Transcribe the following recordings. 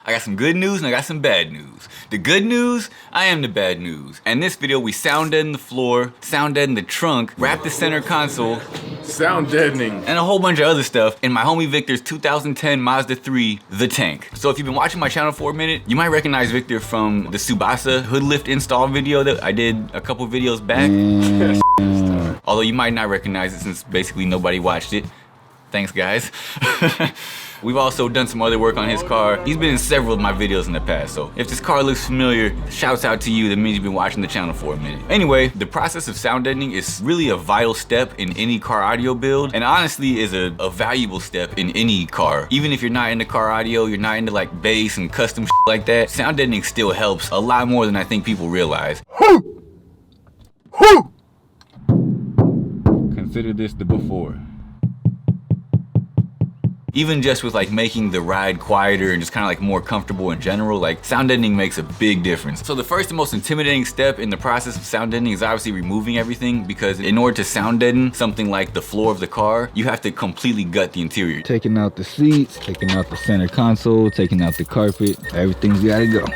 I got some good news and I got some bad news. The good news, I am the bad news. And in this video, we sound deaden the floor, sound deaden the trunk, wrap the center console, sound deadening, and a whole bunch of other stuff in my homie Victor's 2010 Mazda 3, the tank. So if you've been watching my channel for a minute, you might recognize Victor from the Tsubasa hood lift install video that I did a couple videos back. Although you might not recognize it since basically nobody watched it. Thanks, guys. We've also done some other work on his car. He's been in several of my videos in the past, so if this car looks familiar, shouts out to you. That means you've been watching the channel for a minute. Anyway, the process of sound deadening is really a vital step in any car audio build, and honestly is a valuable step in any car. Even if you're not into car audio, you're not into like bass and custom shit like that, sound deadening still helps a lot more than I think people realize. Consider this the before. Even just with like making the ride quieter and just kind of like more comfortable in general, like sound deadening makes a big difference. So the first and most intimidating step in the process of sound deadening is obviously removing everything, because in order to sound deaden something like the floor of the car, you have to completely gut the interior. Taking out the seats, taking out the center console, taking out the carpet, everything's gotta go.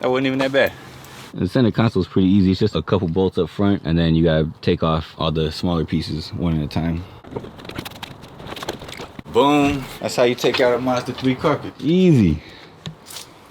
That wasn't even that bad. The center console is pretty easy. It's just a couple bolts up front, and then you gotta take off all the smaller pieces one at a time. Boom. That's how you take out a Mazda 3 carpet. Easy.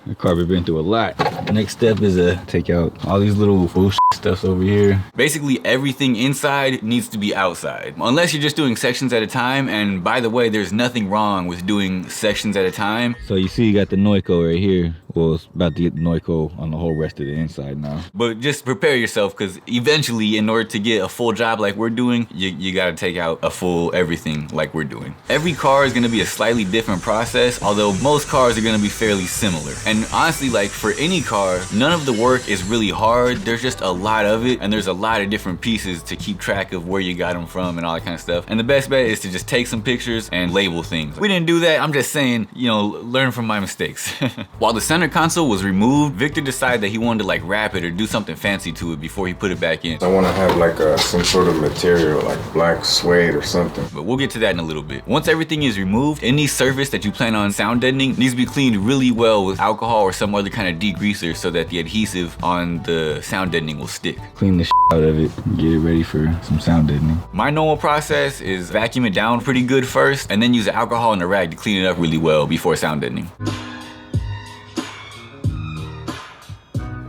The carpet been through a lot. Next step is to take out all these little bullshit stuffs over here. Basically everything inside needs to be outside. Unless you're just doing sections at a time, and by the way, there's nothing wrong with doing sections at a time. So you see you got the Noiko right here. Well, it's about to get Noiko on the whole rest of the inside now. But just prepare yourself, because eventually, in order to get a full job like we're doing, you gotta take out a full everything like we're doing. Every car is gonna be a slightly different process, although most cars are gonna be fairly similar. And honestly, like for any car, none of the work is really hard. There's just a lot of it, and there's a lot of different pieces to keep track of where you got them from and all that kind of stuff. And the best bet is to just take some pictures and label things. We didn't do that. I'm just saying, you know, learn from my mistakes. While the center console was removed, Victor decided that he wanted to like wrap it or do something fancy to it before he put it back in. I want to have like some sort of material, like black suede or something. But we'll get to that in a little bit. Once everything is removed, any surface that you plan on sound deadening needs to be cleaned really well with alcohol or some other kind of degreaser so that the adhesive on the sound deadening will stick. Clean the out of it, get it ready for some sound deadening. My normal process is vacuum it down pretty good first, and then use the alcohol and a rag to clean it up really well before sound deadening.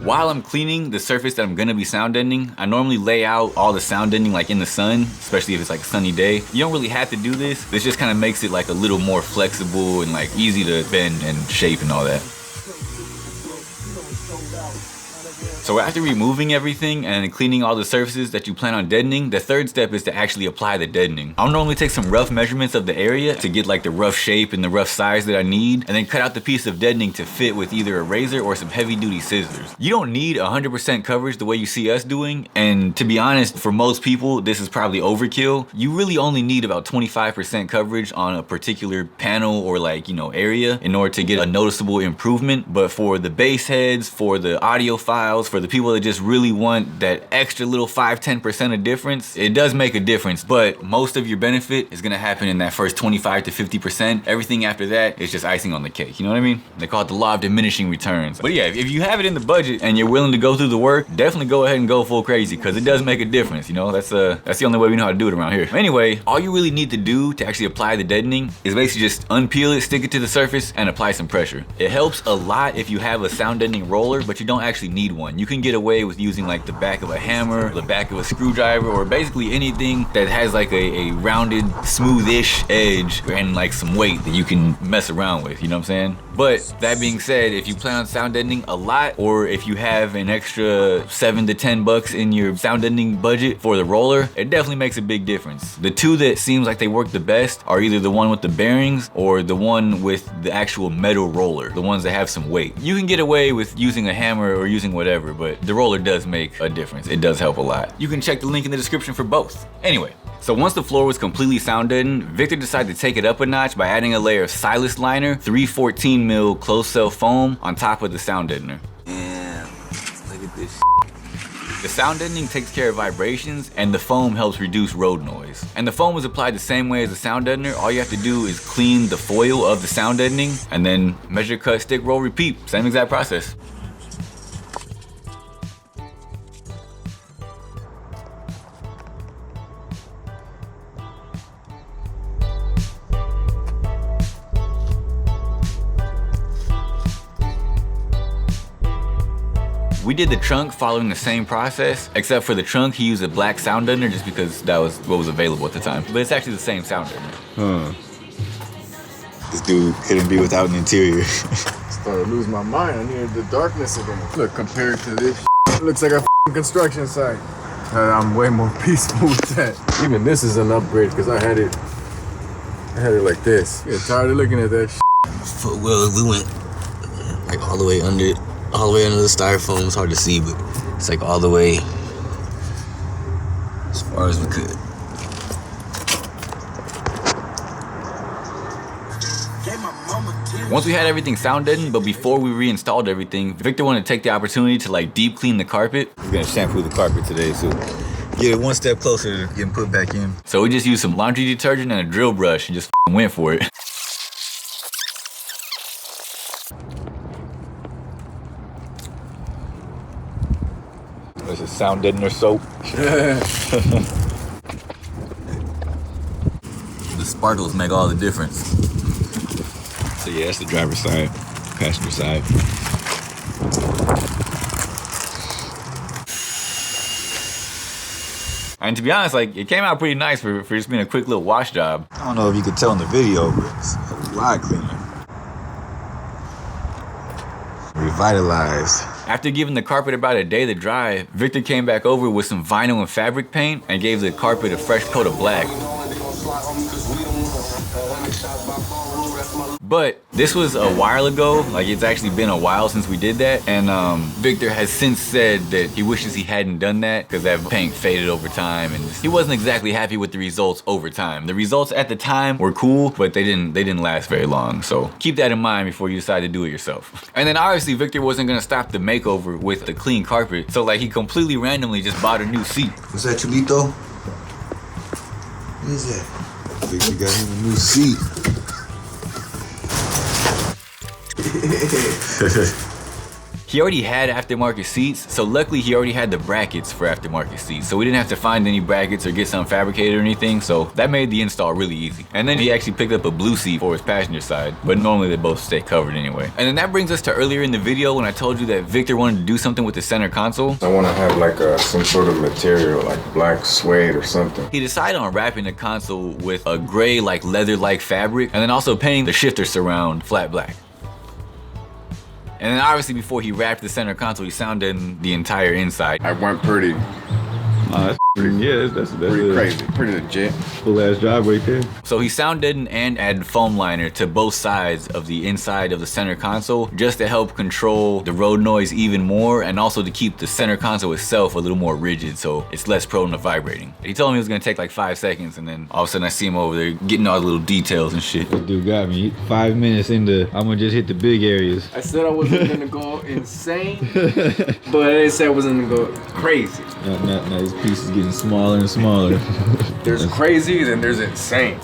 While I'm cleaning the surface that I'm gonna be sound deadening, I normally lay out all the sound deadening like in the sun, especially if it's like a sunny day. You don't really have to do this. This just kind of makes it like a little more flexible and like easy to bend and shape and all that. So after removing everything and cleaning all the surfaces that you plan on deadening, the third step is to actually apply the deadening. I'll normally take some rough measurements of the area to get like the rough shape and the rough size that I need, and then cut out the piece of deadening to fit with either a razor or some heavy duty scissors. You don't need 100% coverage the way you see us doing, and to be honest, for most people, this is probably overkill. You really only need about 25% coverage on a particular panel or like, you know, area in order to get a noticeable improvement. But for the bass heads, for the audio files, for the people that just really want that extra little 5-10% of difference, it does make a difference, but most of your benefit is gonna happen in that first 25 to 50%. Everything after that is just icing on the cake, you know what I mean? They call it the law of diminishing returns. But yeah, if you have it in the budget and you're willing to go through the work, definitely go ahead and go full crazy, because it does make a difference, you know? That's the only way we know how to do it around here. Anyway, all you really need to do to actually apply the deadening is basically just unpeel it, stick it to the surface, and apply some pressure. It helps a lot if you have a sound deadening roller, but you don't actually need one. You can get away with using like the back of a hammer, the back of a screwdriver, or basically anything that has like a rounded, smoothish edge and like some weight that you can mess around with, you know what I'm saying? But that being said, if you plan on sound deadening a lot, or if you have an extra 7 to 10 bucks in your sound deadening budget for the roller, it definitely makes a big difference. The two that seems like they work the best are either the one with the bearings or the one with the actual metal roller, the ones that have some weight. You can get away with using a hammer or using whatever, but the roller does make a difference. It does help a lot. You can check the link in the description for both. Anyway, so once the floor was completely sound deadened, Victor decided to take it up a notch by adding a layer of Silas liner, 314 mil closed cell foam on top of the sound deadener. Yeah, look at this. The sound deadening takes care of vibrations, and the foam helps reduce road noise. And the foam is applied the same way as the sound deadener. All you have to do is clean the foil of the sound deadening, and then measure, cut, stick, roll, repeat. Same exact process. We did the trunk following the same process, except for the trunk, he used a black sound deadener just because that was what was available at the time. But it's actually the same sound deadener. This dude couldn't be without an interior. Started to lose my mind. I needed the darkness again. Look, compared to this, it looks like a construction site. I'm way more peaceful with that. Even this is an upgrade because I had it like this. Get tired of looking at that. Well, we went like all the way under it. All the way under the styrofoam. It's hard to see, but it's like all the way as far as we could. Once we had everything sound deadened, but before we reinstalled everything, Victor wanted to take the opportunity to like deep clean the carpet. We're gonna shampoo the carpet today, so get it one step closer to getting put back in. So we just used some laundry detergent and a drill brush and just went for it. This is sound deadener soap. The sparkles make all the difference. So yeah, that's the driver's side, passenger side. And to be honest, like it came out pretty nice for just being a quick little wash job. I don't know if you could tell in the video, but it's a lot cleaner. Revitalized. After giving the carpet about a day to dry, Victor came back over with some vinyl and fabric paint and gave the carpet a fresh coat of black. But this was a while ago, like it's actually been a while since we did that, and Victor has since said that he wishes he hadn't done that because that paint faded over time and he wasn't exactly happy with the results over time. The results at the time were cool, but they didn't last very long, so keep that in mind before you decide to do it yourself. And then obviously Victor wasn't gonna stop the makeover with the clean carpet, so like he completely randomly just bought a new seat. What's that, Chulito? What is that? Victor got him a new seat. He already had aftermarket seats, so luckily he already had the brackets for aftermarket seats, so we didn't have to find any brackets or get some fabricated or anything, so that made the install really easy. And then he actually picked up a blue seat for his passenger side, but normally they both stay covered anyway. And then that brings us to earlier in the video when I told you that Victor wanted to do something with the center console. I want to have like some sort of material, like black suede or something. He decided on wrapping the console with a gray, like leather-like fabric, and then also painting the shifter surround flat black. And then obviously before he wrapped the center console, he sound deadened the entire inside. I went pretty That's crazy, pretty legit. Full ass job right there. So he sound deadened and added foam liner to both sides of the inside of the center console just to help control the road noise even more and also to keep the center console itself a little more rigid so it's less prone to vibrating. He told me it was gonna take like 5 seconds and then all of a sudden I see him over there getting all the little details and shit. This dude got me. 5 minutes into, I'm gonna just hit the big areas. I said I wasn't gonna go insane, but I didn't say I wasn't gonna go crazy. Now this piece is getting smaller and smaller. There's crazy, then there's insane.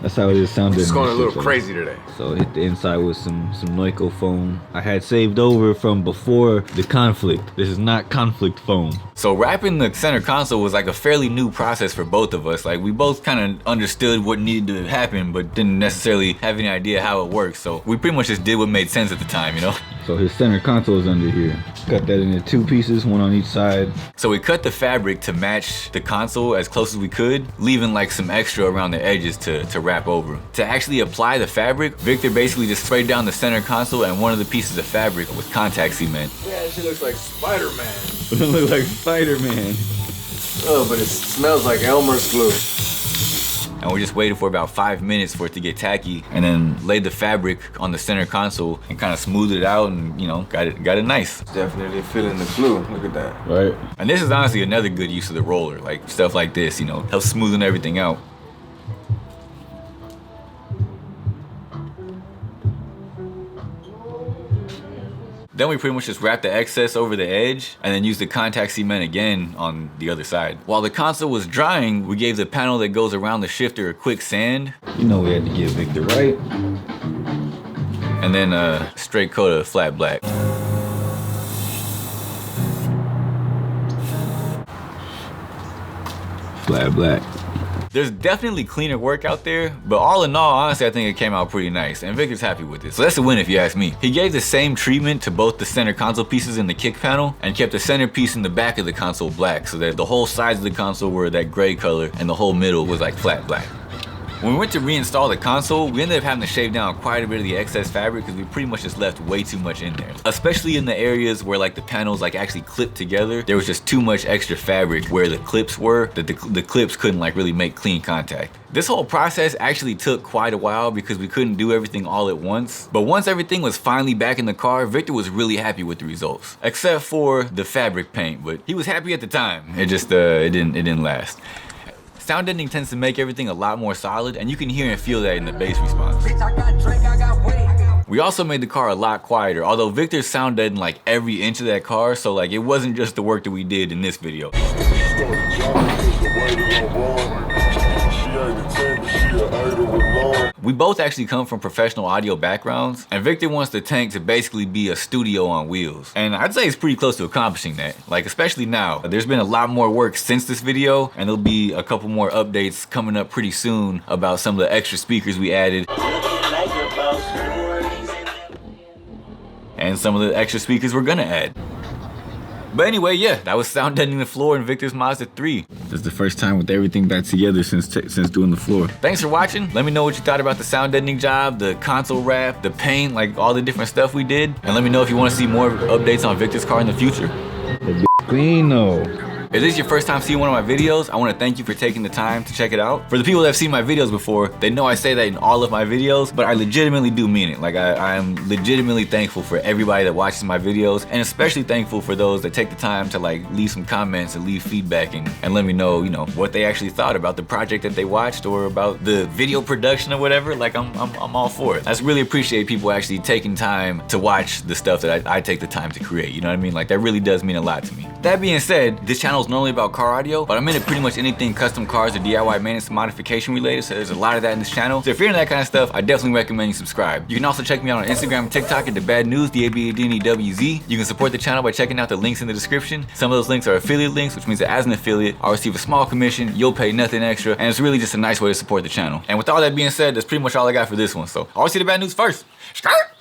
That's how it is sounding. Just going a little crazy today. So hit the inside with some Noico foam. I had saved over from before the conflict. This is not conflict foam. So wrapping the center console was like a fairly new process for both of us. Like we both kind of understood what needed to happen, but didn't necessarily have any idea how it works. So we pretty much just did what made sense at the time, you know? So his center console is under here. Cut that into 2 pieces, 1 on each side. So we cut the fabric to match the console as close as we could, leaving like some extra around the edges to wrap over. To actually apply the fabric, Victor basically just sprayed down the center console and one of the pieces of fabric with contact cement. Yeah, that shit looks like Spider-Man. It looks like Spider-Man. Oh, but it smells like Elmer's glue. And we just waited for about 5 minutes for it to get tacky and then laid the fabric on the center console and kind of smoothed it out and, you know, got it nice. Definitely feeling the glue. Look at that. Right. And this is honestly another good use of the roller, like stuff like this, you know, helps smoothen everything out. Then we pretty much just wrapped the excess over the edge and then used the contact cement again on the other side. While the console was drying, we gave the panel that goes around the shifter a quick sand. You know we had to give Victor right. And then a straight coat of flat black. Flat black. There's definitely cleaner work out there, but all in all, honestly, I think it came out pretty nice, and Victor's happy with it. So that's a win if you ask me. He gave the same treatment to both the center console pieces and the kick panel, and kept the center piece in the back of the console black, so that the whole sides of the console were that gray color, and the whole middle was like flat black. When we went to reinstall the console, we ended up having to shave down quite a bit of the excess fabric because we pretty much just left way too much in there. Especially in the areas where like the panels like actually clipped together, there was just too much extra fabric where the clips were, that the clips couldn't like really make clean contact. This whole process actually took quite a while because we couldn't do everything all at once. But once everything was finally back in the car, Victor was really happy with the results. Except for the fabric paint, but he was happy at the time. It just, it didn't last. Sound deadening tends to make everything a lot more solid, and you can hear and feel that in the bass response. We also made the car a lot quieter, although Victor sound deadened like every inch of that car, so like it wasn't just the work that we did in this video. We both actually come from professional audio backgrounds, and Victor wants the tank to basically be a studio on wheels. And I'd say it's pretty close to accomplishing that, like especially now. There's been a lot more work since this video, and there'll be a couple more updates coming up pretty soon about some of the extra speakers we added. And some of the extra speakers we're gonna add. But anyway, yeah, that was sound deadening the floor in Victor's Mazda 3. This is the first time with everything back together since doing the floor. Thanks for watching. Let me know what you thought about the sound deadening job, the console wrap, the paint, like all the different stuff we did. And let me know if you want to see more updates on Victor's car in the future. That clean though. If this is your first time seeing one of my videos, I want to thank you for taking the time to check it out. For the people that have seen my videos before, they know I say that in all of my videos, but I legitimately do mean it. Like I am legitimately thankful for everybody that watches my videos, and especially thankful for those that take the time to like leave some comments and leave feedback and let me know, you know, what they actually thought about the project that they watched or about the video production or whatever. Like I'm all for it. I just really appreciate people actually taking time to watch the stuff that I take the time to create. You know what I mean? Like that really does mean a lot to me. That being said, this channel is normally about car audio, but I'm into pretty much anything custom cars or DIY maintenance and modification related, so there's a lot of that in this channel. So if you're into that kind of stuff, I definitely recommend you subscribe. You can also check me out on Instagram and TikTok at DaBadNewz, DaBadNewz. You can support the channel by checking out the links in the description. Some of those links are affiliate links, which means that as an affiliate, I'll receive a small commission, you'll pay nothing extra, and it's really just a nice way to support the channel. And with all that being said, that's pretty much all I got for this one, so I'll see the bad news first. Skirt!